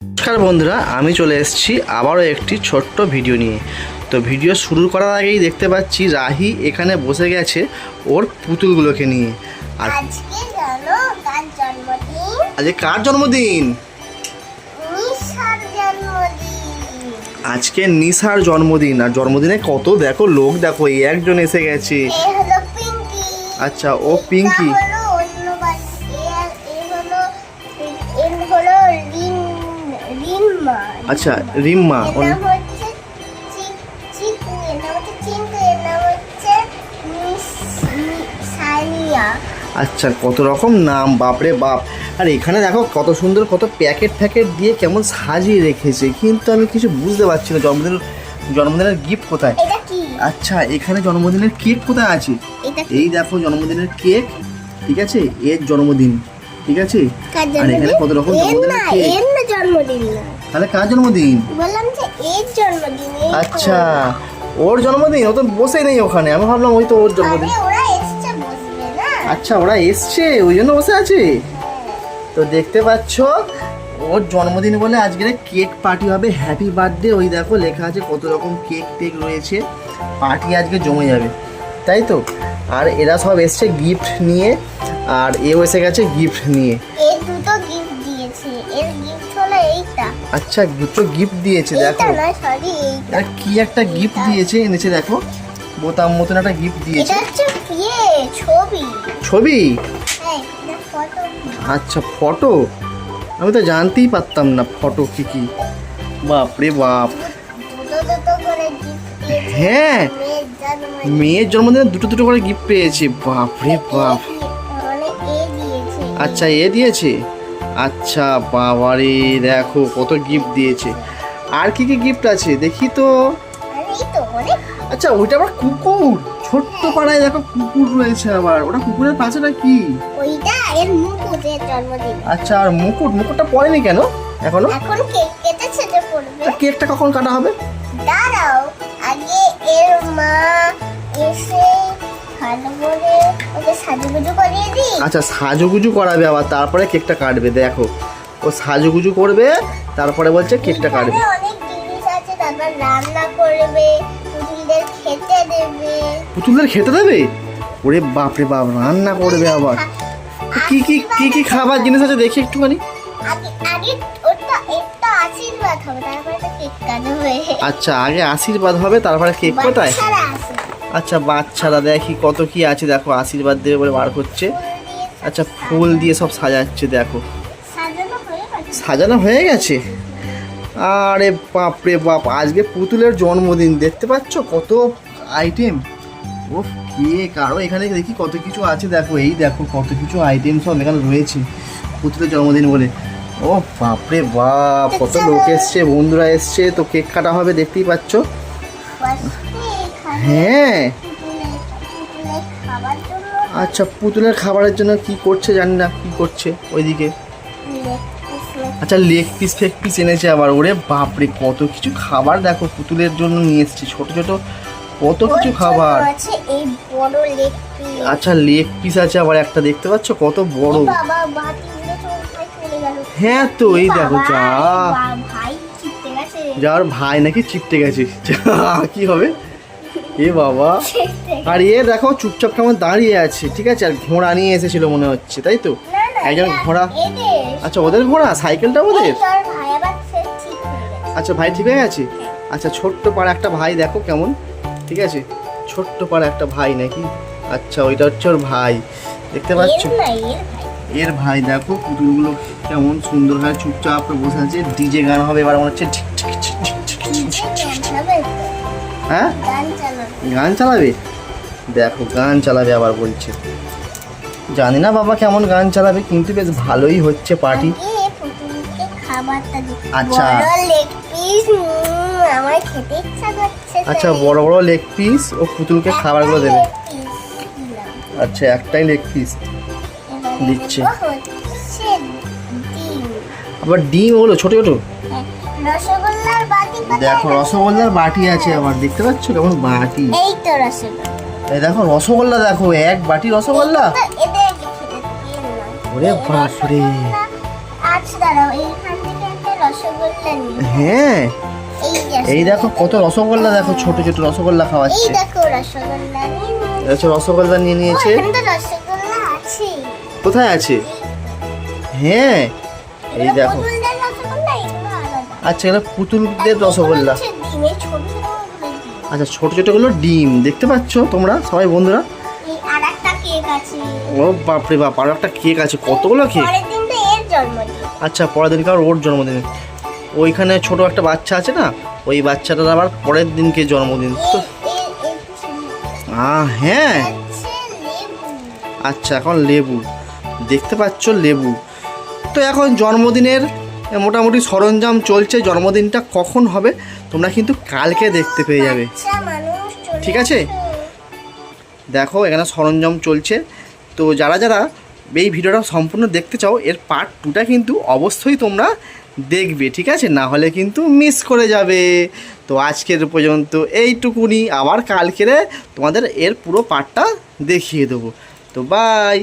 নমস্কার বন্ধুরা, আমি চলে এসেছি আবারও একটি ছোট্ট ভিডিও নিয়ে। তো ভিডিও শুরু করার আগেই দেখতে পাচ্ছি রাহি এখানে বসে গেছে ওর পুতুলগুলোকে নিয়ে। আর আজকে জানো কার জন্মদিন? আজকে কার জন্মদিন? নিশার জন্মদিন। আজকে নিশার জন্মদিন। আর জন্মদিনে কত দেখো লোক, দেখো এই একজন এসে গেছে। এই হলো পিঙ্কি। আচ্ছা, ও পিঙ্কি। এটা হলো অন্য বাড়ি। এর হলো রিম্মা। আচ্ছা, রিম্মা। এর নাম হচ্ছে চিকু। এর নাম হচ্ছে চিন্তু। এর নাম হচ্ছে সানিয়া। আচ্ছা, কত রকম নাম, বাপরে বাপ। আর এখানে দেখো কত সুন্দর, কত প্যাকেট দিয়ে কেমন সাজিয়ে রেখেছে, কিন্তু আমি কিছু বুঝতে পারছি না জন্মদিনের গিফট কোথায়। এটা কি? আচ্ছা, এখানে জন্মদিনের কেক কোথায় আছে? এই দেখো জন্মদিনের কেক, ঠিক আছে, এর জন্মদিন, ঠিক আছে। আর এখানে কত রকম জন্মদিনের কেক। এর না জন্মদিন না, তাহলে কার জন্মদিন? বললাম যে এর জন্মদিন। আচ্ছা, ওর জন্মদিন। ও তো বসে নেই ওখানে, আমি ভাবলাম ওই তো ওর জন্মদিন। আরে ওরা এসছে বসবে না। আচ্ছা, ওরা এসছে ওই জন্য বসে আছে। তো দেখতে পাচ্ছ ওর জন্মদিন বলে আজকে কেক পার্টি হবে, হ্যাপি বার্থডে। ওই দেখো লেখা আছে, কত রকম কেক টেক রয়েছে, পার্টি আজকে জমে যাবে, তাই তো। আর এরা সব এসছে গিফট নিয়ে, আর এও এসে গেছে গিফট নিয়ে। এর দুটো গিফট দিয়েছে। এর গিফট হলো এইটা। আচ্ছা, দুটো গিফট দিয়েছে, দেখো। এইটা না, সরি এইটা। আর কি একটা গিফট দিয়েছে, এনেছে দেখো, বোতাম মতন একটা গিফট দিয়েছে। এটা হচ্ছে ছবি। ছবি? হ্যাঁ, এটা ফটো। আচ্ছা, ফটো। আমি তো জানতেই পারতাম না ফটো কি। বাপরে বাপ। দুটো করে গিফট দিয়েছে। হ্যাঁ, মেয়ের জন্মদিন। মেয়ের জন্মদিনে দুটো করে গিফট পেয়েছে, বাপরে বাপ। মানে এ দিয়েছে। আচ্ছা, এ দিয়েছে। আচ্ছা বাবারে, দেখো কত গিফট দিয়েছে। আর কি গিফট আছে দেখি তো। আরে এই তো অনেক। আচ্ছা, ওইটা আবার কুকুর, ছোট্ট পাড়ায় দেখো কুকুর রয়েছে আবার। ওটা কুকুরের পাশেটা কি? ওইটা এর মুকুটের জন্মদিন। আচ্ছা, আর মুকুটটা পড়েনি কেন এখনো? এখন কেক কেটেছে যে পড়বে। কেকটা কখন কাটা হবে? দাঁড়াও, আগে এর মা এসে ভালো করে ওকে সাজুগুজু করিয়ে দিই। আচ্ছা, সাজুগুজু করাবে আবার, তারপরে কেকটা কাটবে। দেখো ও সাজুগুজু করবে, তারপরে বলছে কেকটা কাটবে। এখানে অনেক জিনিস আছে, তারপর রান্না করবে, পুতুলদের খেতে দেবে। পুতুলদের খেতে দেবে? ওরে বাপরে বাপ, রান্না করবে আবার। কি খাবার জিনিস আছে দেখি একটুখানি। আগে আগে ওটা একটা আশীর্বাদ হবে, তারপরে তো কেক কাটবে। আচ্ছা, আগে আশীর্বাদ হবে, তারপরে কেক কোথায়? বাচ্চারা আসে। আচ্ছা, বাচ্চারা দেখি কত কি আছে, দেখো আশীর্বাদ দেবে বলে বার করছে। আচ্ছা, ফুল দিয়ে সব সাজাচ্ছে, দেখো সাজানো হয়ে গেছে। সাজানো হয়ে গেছে। আরে বাপরে বাপ, আজকে পুতুলের জন্মদিন, দেখতে পাচ্ছ কত আইটেম। ও কেক, আরও এখানে দেখি কত কিছু আছে, দেখো এই দেখো কত কিছু আইটেম সব এখানে রয়েছে পুতুলের জন্মদিন বলে। ও বাপরে বাপ, কত লোক এসছে, বন্ধুরা এসছে, তো কেক কাটা হবে দেখতেই পাচ্ছ। হ্যাঁ, খাবার জন্য আচ্ছা, পুতুলের খাবারের জন্য কি করছে জানি না, কি করছে ওইদিকে। আচ্ছা, লেগ পিস ফেক পিস এনেছে আবার। ওরে বাপরে, কত কিছু খাবার দেখো পুতুলের জন্য নিয়ে এসেছি, ছোট ছোট কত কিছু খাবার। এই বড় লেগ পিস। আচ্ছা, লেগ পিস আছে আবার একটা, দেখতে পাচ্ছ কত বড়। বাবা বাতিগুলো চলে গেল। হ্যাঁ তো, এই দেখো যা, ভাই চিপতে গেছে। যার ভাই নাকি চিপটে গেছে, কি হবে এ বাবা। আর এ দেখো চুপচাপ কেমন দাঁড়িয়ে আছে, ঠিক আছে। আর ঘোড়া নিয়ে এসেছিল মনে হচ্ছে, তাই তো। একজন ঘোড়া। আচ্ছা, ওদের ঘোড়া, সাইকেলটা ওদের। আচ্ছা, ভাই ঠিক হয়ে গেছে। আচ্ছা, ছোট্ট পাড়া একটা ভাই, দেখো কেমন, ঠিক আছে, ছোট্ট পাড়া একটা ভাই নাকি। আচ্ছা, ওইটা হচ্ছে ওর ভাই, দেখতে পাচ্ছ। এর ভাই, দেখো পুতুলগুলো কেমন সুন্দর হয়, চুপচাপ বসে আছে। ডিজে গান হবে এবার মনে হচ্ছে। হ্যাঁ, গান চালাবে, দেখো গান চালাবে আবার বলছে। জানি না বাবা কেমন গান চালাবে, কিন্তু বেশ ভালোই হচ্ছে পার্টি। আচ্ছা, আচ্ছা, বড় বড় লেগ পিস ও পুতুলকে খাবারগুলো দেবে। আচ্ছা, একটাই লেগ পিস দিচ্ছে, আবার ডিম হলো ছোট ছোট। দেখো রসগোল্লার বাটি আছে আবার, দেখতে পাচ্ছ কেমন বাটি। এই দেখো রসগোল্লা, দেখো এক বাটি রসগোল্লা। ওরে বাপরে, আচ্ছা দাঁড়াও, এইখান থেকে একটা রসগোল্লা রসগোল্লা নিয়ে। হ্যাঁ, এই দেখো রসগোল্লা। কত রসগোল্লা, দেখো ছোট ছোট রসগোল্লা এই খাওয়াচ্ছে। দেখো রসগোল্লা নিয়ে। আচ্ছা, রসগোল্লা নিয়ে নিয়েছে। এখানে তো রসগোল্লা আছে। কোথায় আছে? হ্যাঁ, এই দেখো। পুতুলদের রসগোল্লা এগুলো আলাদা। আচ্ছা, এটা পুতুলদের রসগোল্লা। হচ্ছে ডিমের ছোট ছোট গুলো ডিম। আচ্ছা, ছোট ছোটগুলো ডিম দেখতে পাচ্ছ তোমরা সবাই বন্ধুরা। এই আরেকটা কেক আছে। ও বাপরে বাপ, আর একটা কেক আছে, কতগুলো কেক। পরের দিন তো এর জন্মদিন। আচ্ছা, পরের দিনকে আর ওর জন্মদিন। ওইখানে ছোট একটা বাচ্চা আছে না, ওই বাচ্চাটার আবার পরের দিনকে জন্মদিন তো। হ্যাঁ, হচ্ছে লেবু। আচ্ছা, এখন লেবু দেখতে পাচ্ছ, লেবু। তো এখন জন্মদিনের মোটামুটি সরঞ্জাম চলছে। জন্মদিনটা কখন হবে তোমরা কিন্তু কালকে দেখতে পেয়ে যাবে, বাচ্চা মানুষ চলে ঠিক আছে? এসো। দেখো এখানে সরঞ্জাম চলছে। তো যারা যারা এই ভিডিওটা সম্পূর্ণ দেখতে চাও, এর পার্ট 2টা কিন্তু অবশ্যই তোমরা দেখবে, ঠিক আছে? না হলে কিন্তু মিস করে যাবে। তো আজকের পর্যন্ত এইটুকুনি, আবার কালকেরে তোমাদের এর পুরো পার্টটা দেখিয়ে দেবো। তো বাই।